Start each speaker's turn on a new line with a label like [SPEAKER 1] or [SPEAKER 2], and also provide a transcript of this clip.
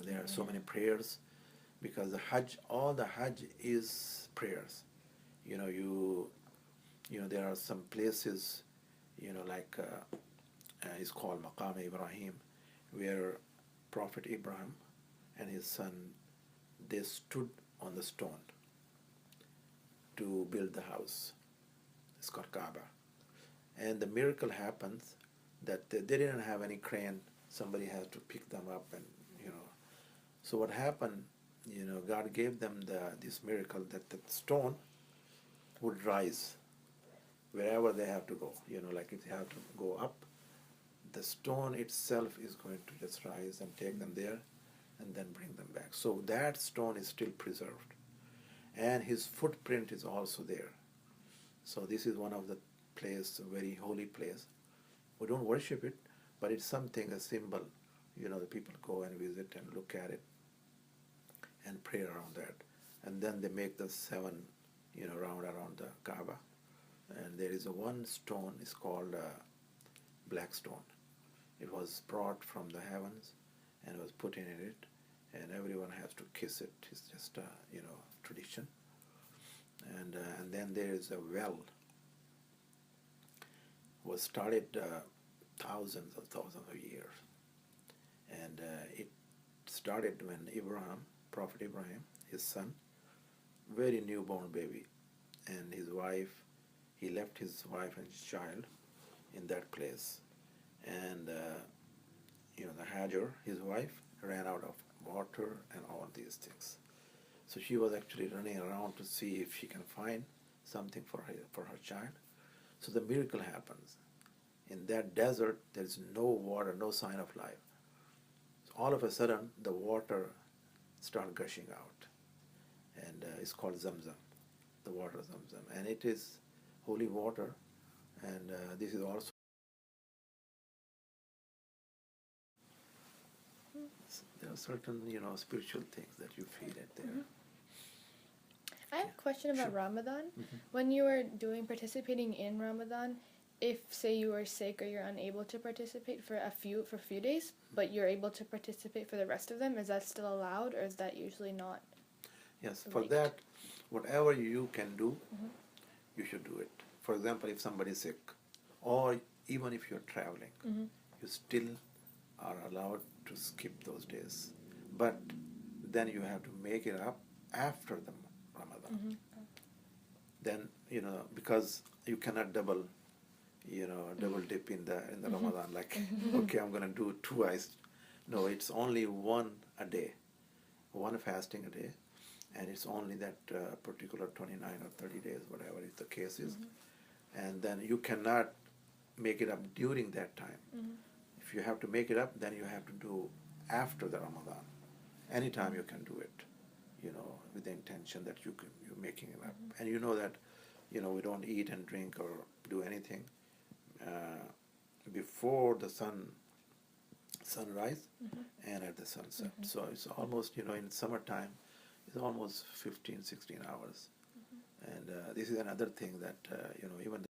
[SPEAKER 1] there are so many prayers, because the Hajj, all the Hajj is prayers. There are some places, like it's called Maqam Ibrahim, where Prophet Ibrahim and his son, they stood on the stone to build the house. It's called Kaaba. And the miracle happens that they didn't have any crane. Somebody has to pick them up, and So what happened? God gave them this miracle that the stone would rise wherever they have to go. Like if they have to go up, the stone itself is going to just rise and take them there, and then bring them back. So that stone is still preserved, and his footprint is also there. So this is one of the place, a very holy place. We don't worship it, but it's something, a symbol. The people go and visit and look at it and pray around that. And then they make the 7, round around the Kaaba. And there is one stone, it's called black stone. It was brought from the heavens and was put in it, and everyone has to kiss it. It's just a, tradition. And then there is a well, was started thousands of years. And it started when Prophet Ibrahim, his son, very newborn baby, and his wife, he left his wife and his child in that place. And, the Hajar, his wife, ran out of water and all these things. So she was actually running around to see if she can find something for her child. So the miracle happens. In that desert, there is no water, no sign of life. So all of a sudden, the water starts gushing out. And it's called Zamzam, the water Zamzam. And it is holy water. And this is also, there are certain, spiritual things that you feel it there.
[SPEAKER 2] I have a question about Ramadan. When you were participating in Ramadan, if say you were sick or you're unable to participate for a few days, but you're able to participate for the rest of them, is that still allowed, or is that usually not?
[SPEAKER 1] Yes, for that, whatever you can do, you should do it. For example, if somebody is sick, or even if you're traveling, you still are allowed to skip those days. But then you have to make it up after the Ramadan. Then, because you cannot double dip in the Ramadan, like, okay, I'm going to do 2 ice. No, it's only one a day, one fasting a day, and it's only that particular 29 or 30 days, whatever the case is. And then you cannot make it up during that time. If you have to make it up, then you have to do after the Ramadan. Anytime you can do it, with the intention that you're making it up. And you know that, we don't eat and drink or do anything before the sunrise and at the sunset. So it's almost, in summertime, it's almost 15, 16 hours. And this is another thing that, even